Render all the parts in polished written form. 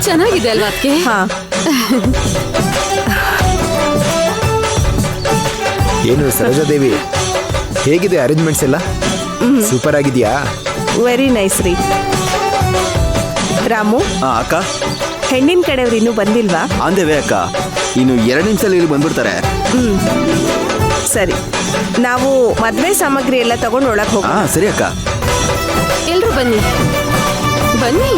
ಚೆನ್ನಾಗಿದೆ ಅಲ್ವಾ ಅದಕ್ಕೆ? ಹಾ. ಏನು ಸರೋಜಾದೇವಿ, ಹೇಗಿದೆ ಅರೇಂಜ್ಮೆಂಟ್ಸ್ ಎಲ್ಲ? ಸೂಪರ್ ಆಗಿದೆಯಾ? ವೆರಿ ನೈಸ್ ರೀ. ರಾಮು, ಅಕ್ಕ, ಹೆಣ್ಣಿನ ಕಡೆಯವ್ರು ಇನ್ನೂ ಬಂದಿಲ್ವಾ? ಅಂದೇವೆ ಅಕ್ಕ, ಇನ್ನು 2 ನಿಮಿಷದಲ್ಲಿ ಇಲ್ಲಿ ಬಂದ್ಬಿಡ್ತಾರೆ. ಸರಿ, ನಾವು ಮದ್ವೆ ಸಾಮಗ್ರಿ ಎಲ್ಲ ತಗೊಂಡು ಒಳಗೆ ಹೋಗೋಣ. ಸರಿ ಅಕ್ಕ. ಎಲ್ರು ಬನ್ನಿ ಬನ್ನಿ.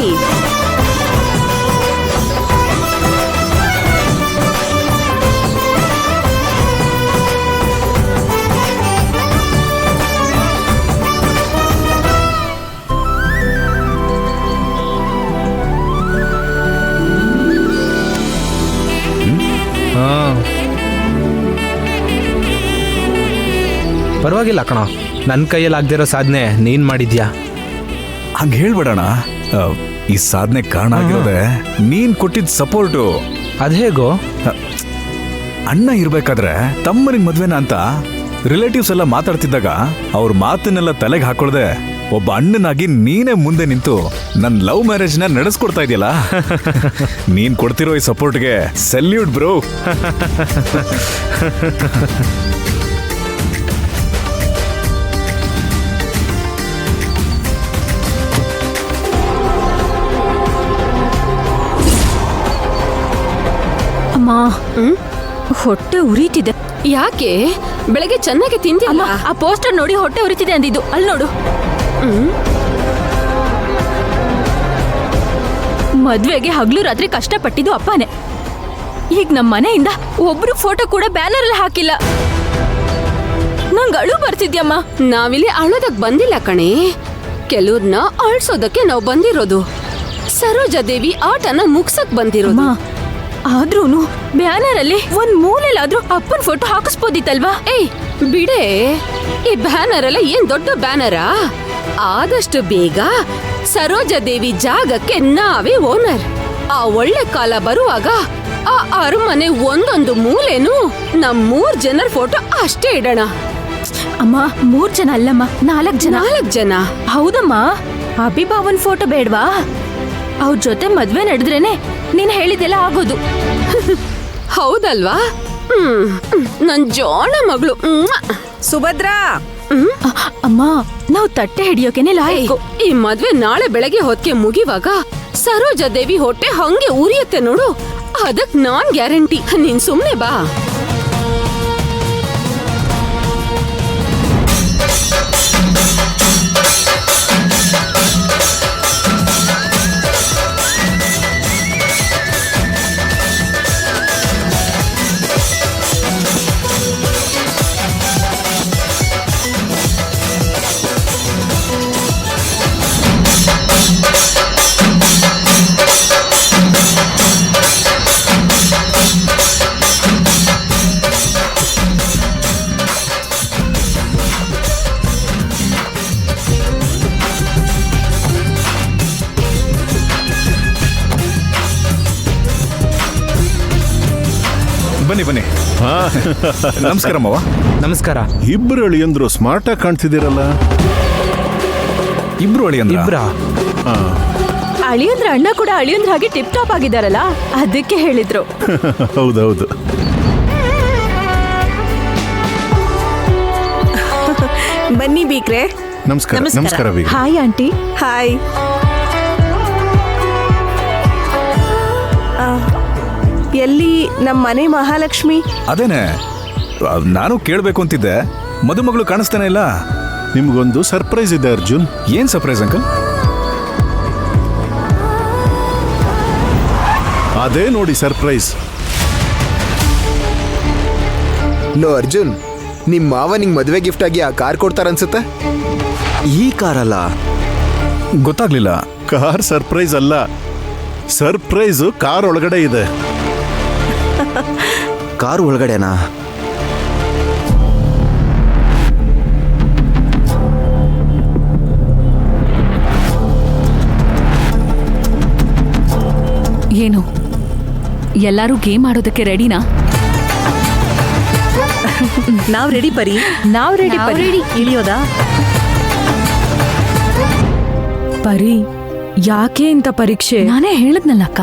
ಪರವಾಗಿಲ್ಲ ಕಣ, ನನ್ನ ಕೈಯಲ್ಲಿ ಆಗದಿರೋ ಸಾಧನೆ ನೀನ್ ಮಾಡಿದ್ಯಾ. ಹಂಗೆ ಹೇಳ್ಬೇಡಣ. ಈ ಸಾಧನೆ ಕಾರಣ ಆಗಿರೋದೆ ನೀನ್ ಕೊಟ್ಟಿದ್ದ ಸಪೋರ್ಟು. ಅದೇಗೋ? ಅಣ್ಣ ಇರ್ಬೇಕಾದ್ರೆ ತಮ್ಮನಿಗೆ ಮದ್ವೆನ ಅಂತ ರಿಲೇಟಿವ್ಸ್ ಎಲ್ಲ ಮಾತಾಡ್ತಿದ್ದಾಗ ಅವ್ರ ಮಾತನ್ನೆಲ್ಲ ತಲೆಗೆ ಹಾಕೊಳ್ದೆ ಒಬ್ಬ ಅಣ್ಣನಾಗಿ ನೀನೇ ಮುಂದೆ ನಿಂತು ನನ್ನ ಲವ್ ಮ್ಯಾರೇಜ್ನ ನಡೆಸ್ಕೊಡ್ತಾ ಇದೆಯಲ್ಲ. ನೀನ್ ಕೊಡ್ತಿರೋ ಈ ಸಪೋರ್ಟ್ಗೆ ಸಲ್ಯೂಟ್ ಬ್ರೋ. ಅಮ್ಮ, ಹೊಟ್ಟೆ ಉರಿತಿದೆ. ಯಾಕೆ? ಬೆಳಗ್ಗೆ ಚೆನ್ನಾಗಿ ತಿಂದಿಲ್ಲ. ಆ ಪೋಸ್ಟರ್ ನೋಡಿ ಹೊಟ್ಟೆ ಉರಿತಿದೆ ಅಂದಿದ್ದು. ಅಲ್ಲಿ ನೋಡು. ಮದ್ವೆಗೆ ಹಗ್ಲು ರಾತ್ರಿ ಕಷ್ಟಪಟ್ಟಿದ್ದು ಅಪ್ಪನೇ. ಈಗ ನಮ್ಮ ಮನೆಯಿಂದ ಒಬ್ರು ಫೋಟೋ ಕೂಡ ಬ್ಯಾನರ್ ಅಲ್ಲಿ ಹಾಕಿಲ್ಲ. ನಂಗೆ ಅಳು ಬರ್ತಿದ್ಯಮ್ಮ. ನಾವಿಲ್ಲಿ ಅಳೋದಕ್ ಬಂದಿಲ್ಲ ಕಣೆ, ಕೆಲವ್ರನ್ನ ಅಳ್ಸೋದಕ್ಕೆ ನಾವು ಬಂದಿರೋದು. ಸರೋಜಾದೇವಿ ಆಟನ ಮುಗ್ಸಕ್ ಬಂದಿರೋದು. ಆದ್ರೂನು ಬ್ಯಾನರ್ ಅಲ್ಲಿ ಒಂದ್ ಮೂಲೆಲಾದ್ರೂ ಅಪ್ಪನ್ ಫೋಟೋ ಹಾಕಿಸ್ಬೋದಿತ್ತಲ್ವಾ? ಏಯ್ ಬಿಡೆ, ಈ ಬ್ಯಾನರ್ ಎಲ್ಲ ಏನ್ ದೊಡ್ಡ ಬ್ಯಾನರಾ? ಆದಷ್ಟು ಬೇಗ ಸರೋಜಾದೇವಿ ಜಾಗಕ್ಕೆ ನಾವೇ ಓನರ್. ಆ ಒಳ್ಳೆ ಕಾಲ ಬರುವಾಗ ಆ ಅರಮನೆ ಒಂದೊಂದು ಮೂಲೆನೂ ನಮ್ 3 ಜನರ ಫೋಟೋ ಅಷ್ಟೇ ಇಡೋಣ. ಅಮ್ಮ, 3 ಜನ ಅಲ್ಲಮ್ಮ, 4 ಜನ. 4 ಜನ? ಹೌದಮ್ಮ. ಅಭಿಭಾವನ್ ಫೋಟೋ ಬೇಡ್ವಾ? ಅವ್ರ ಜೊತೆ ಮದ್ವೆ ನಡೆದ್ರೇನೆ ನೀನ್ ಹೇಳಿದೆಲ್ಲ ಆಗೋದು. ಹೌದಲ್ವಾ? ನನ್ ಜೋಣ ಮಗಳು. ಸುಭದ್ರಾ, ಅಮ್ಮ, ನಾವು ತಟ್ಟೆ ಹಿಡಿಯೋಕೆನೆ ಲಾಯಕು. ಈ ಮದ್ವೆ ನಾಳೆ ಬೆಳಗ್ಗೆ ಹೊತ್ತಿಗೆ ಮುಗಿವಾಗ ಸರೋಜಾದೇವಿ ಹೊಟ್ಟೆ ಹಂಗೆ ಉರಿಯುತ್ತೆ ನೋಡು, ಅದಕ್ ನಾನ್ ಗ್ಯಾರಂಟಿ. ನೀನ್ ಸುಮ್ನೆ ಬಾ. ಬನ್ನಿ ಬನ್ನಿ. ನಮಸ್ಕಾರ ಮಾವ. ನಮಸ್ಕಾರ. ಇಬ್ರು ಅಳಿಯಂದ್ರು ಸ್ಮಾರ್ಟ್ ಆಗಿ ಕಾಣ್ತಿದ್ದೀರಲ್ಲ. ಇಬ್ರು ಅಳಿಯಂದ್ರ? ಇಬ್ರಾ? ಅಳಿಯಂದ್ರ ಅಣ್ಣ ಕೂಡ ಅಳಿಯಂದ್ರ ಹಾಗೆ ಟಿಪ್ ಟಾಪ್ ಆಗಿದಾರಲ್ಲ, ಅದಕ್ಕೆ ಹೇಳಿದ್ರು. ಹೌದೌದು. ಬನ್ನಿ ಬೀಕ್ರೆ. ನಮಸ್ಕಾರ. ನಮಸ್ಕಾರ ಬೀಗ್ರೆ. Hi aunty. ಹಾಯ್. ಎಲ್ಲಿ ನಮ್ಮ ಮನೆ ಮಹಾಲಕ್ಷ್ಮಿ? ಅದೇನೆ ನಾನು ಕೇಳ್ಬೇಕು ಅಂತಿದ್ದೆ, ಮದುಮಗಳು ಕಾಣಿಸ್ತಾನೆ ಇಲ್ಲ. ನಿಮ್ಗೊಂದು ಸರ್ಪ್ರೈಸ್ ಇದೆ ಅರ್ಜುನ್. ಏನ್ ಸರ್ಪ್ರೈಸ್ ಅಂಕಲ್? ಅದೇ ನೋಡಿ ಸರ್ಪ್ರೈಸ್. ಲೋ ಅರ್ಜುನ್, ನಿಮ್ ಮಾವ ನಿಂಗ್ ಮದ್ವೆ ಗಿಫ್ಟ್ ಆಗಿ ಆ ಕಾರ್ ಕೊಡ್ತಾರನ್ಸುತ್ತೆ. ಈ ಕಾರಲ್ಲ? ಗೊತ್ತಾಗ್ಲಿಲ್ಲ. ಕಾರ್ ಸರ್ಪ್ರೈಸ್ ಅಲ್ಲ, ಸರ್ಪ್ರೈಸ್ ಕಾರ್ ಒಳಗಡೆ ಇದೆ. ಕಾರು ಒಳಗಡೆನಾ? ಏನು ಎಲ್ಲರೂ ಗೇಮ್ ಆಡೋದಕ್ಕೆ ರೆಡಿನಾ? ನಾವ್ ರೆಡಿ ಪರಿ. ನಾವ್ ರೆಡಿ ಪರಿ. ಇಳಿಯೋದಾ? ಪರಿ, ಯಾಕೆ ಇಂತ ಪರೀಕ್ಷೆ? ನಾನೇ ಹೇಳದ್ನಲ್ಲ ಅಕ್ಕ,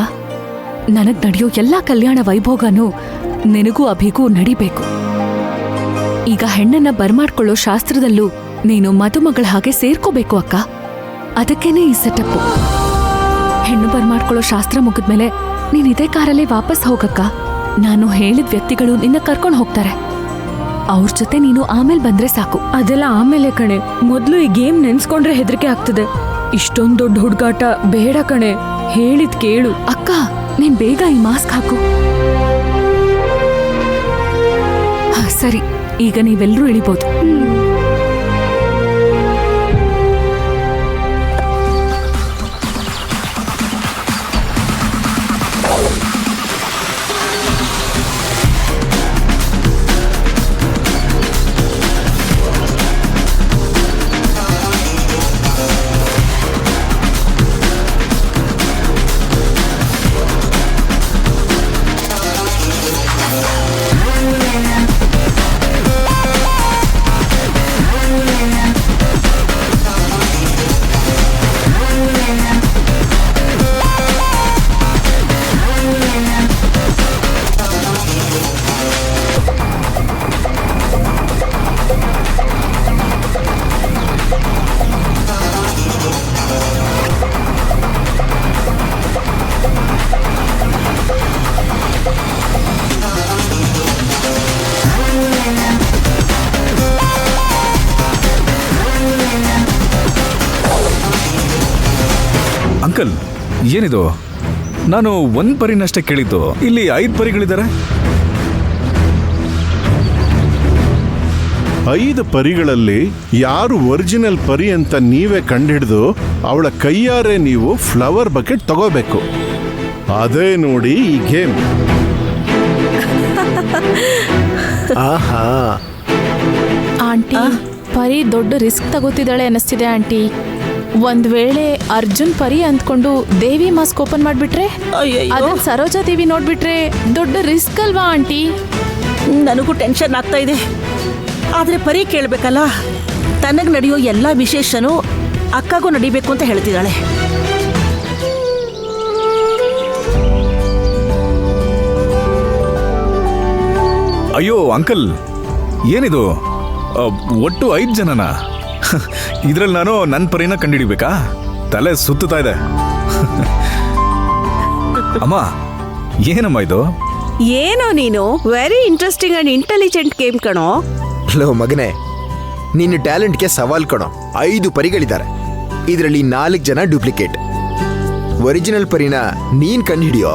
ನನಗ್ ನಡೆಯೋ ಎಲ್ಲಾ ಕಲ್ಯಾಣ ವೈಭೋಗನೂ ನಿನಗೂ ಅಭಿಗೂ ನಡಿಬೇಕು. ಈಗ ಹೆಣ್ಣನ್ನ ಬರ್ಮಾಡ್ಕೊಳ್ಳೋ ಶಾಸ್ತ್ರದಲ್ಲೂ ನೀನು ಮದುಮಗಳ ಹಾಗೆ ಸೇರ್ಕೋಬೇಕು ಅಕ್ಕ. ಅದಕ್ಕೇನೆ ಈ ಸೆಟಪ್. ಹೆಣ್ಣು ಬರ್ಮಾಡ್ಕೊಳ್ಳೋ ಶಾಸ್ತ್ರ ಮುಗಿದ್ಮೇಲೆ ನೀನ್ ಇದೇ ಕಾರಲ್ಲೇ ವಾಪಸ್ ಹೋಗಕ್ಕ. ನಾನು ಹೇಳಿದ ವ್ಯಕ್ತಿಗಳು ನಿನ್ನ ಕರ್ಕೊಂಡು ಹೋಗ್ತಾರೆ. ಅವ್ರ ಜೊತೆ ನೀನು ಆಮೇಲೆ ಬಂದ್ರೆ ಸಾಕು. ಅದೆಲ್ಲ ಆಮೇಲೆ ಕಣೆ, ಮೊದ್ಲು ಈ ಗೇಮ್ ನೆನ್ಸ್ಕೊಂಡ್ರೆ ಹೆದರಿಕೆ ಆಗ್ತದೆ. ಇಷ್ಟೊಂದ್ ದೊಡ್ಡ ಹುಡುಗಾಟ ಬೇಡ ಕಣೆ, ಹೇಳಿದ್ ಕೇಳು. ಅಕ್ಕ, ನೀನ್ ಬೇಗ ಈ ಮಾಸ್ಕ್ ಹಾಕು. ಸರಿ, ಈಗ ನೀವೆಲ್ಲರೂ ಇಳಿಬೋದು. ಅಂಕಲ್, ಏನಿದು? ನಾನು ಒಂದ್ ಪರಿನಷ್ಟೇ ಕೇಳಿದ್ದು, ಇಲ್ಲಿ 5 ಪರಿಗಳಿದ್ದಾರೆ. 5 ಪರಿಗಳಲ್ಲಿ ಯಾರು ಒರಿಜಿನಲ್ ಪರಿ ಅಂತ ನೀವೇ ಕಂಡುಹಿಡಿದು ಅವಳ ಕೈಯಾರೆ ನೀವು ಫ್ಲವರ್ ಬಕೆಟ್ ತಗೋಬೇಕು. ಅದೇ ನೋಡಿ ಈ ಗೇಮ್. ಆಹಾ, ಆಂಟಿ, ಪರಿ ದೊಡ್ಡ ರಿಸ್ಕ್ ತಗೋತಿದ್ದಾಳೆ ಅನ್ನಿಸ್ತಿದೆ ಆಂಟಿ. ಒಂದ್ ವೇಳೆ ಅರ್ಜುನ್ ಪರಿ ಅಂದ್ಕೊಂಡು ದೇವಿ ಮಾಸ್ಕ್ ಓಪನ್ ಮಾಡ್ಬಿಟ್ರೆ, ಅದನ್ನ ಸರೋಜಾ ದೇವಿ ನೋಡ್ಬಿಟ್ರೆ ದೊಡ್ಡ ರಿಸ್ಕ್ ಅಲ್ವಾ ಆಂಟಿ? ನನಗೂ ಟೆನ್ಷನ್ ಆಗ್ತಾ ಇದೆ. ಆದ್ರೆ ಪರಿ ಕೇಳ್ಬೇಕಲ್ಲ. ತನಗ್ ನಡೆಯೋ ಎಲ್ಲಾ ವಿಶೇಷನೂ ಅಕ್ಕಗೂ ನಡಿಬೇಕು ಅಂತ ಹೇಳ್ತಿದ್ದಾಳೆ. ಅಯ್ಯೋ ಅಂಕಲ್, ಏನಿದು? ಒಟ್ಟು 5 ಜನನ? ಇದ್ರಲ್ಲಿ ನಾನು ನನ್ನ ಪರಿನ ಕಂಡಿಡಿಬೇಕಾ? ತಲೆ ಸುತ್ತಾ ಇದೆ. ಅಮ್ಮ, ಏನಮ್ಮ ಇದು? ಏನೋ ನೀನು very interesting and intelligent game ಕಣೋ. ಲೋ ಮಗನೇ, ನಿನ್ನ ಟ್ಯಾಲೆಂಟ್ಗೆ ಸವಾಲ್ ಕಣೋ. 5 ಪರಿಗಳಿದ್ದಾರೆ. ಇದರಲ್ಲಿ 4 ಜನ ಡೂಪ್ಲಿಕೇಟ್. ಒರಿಜಿನಲ್ ಪರಿನ ನೀನ್ ಕಂಡುಹಿಡಿಯೋ.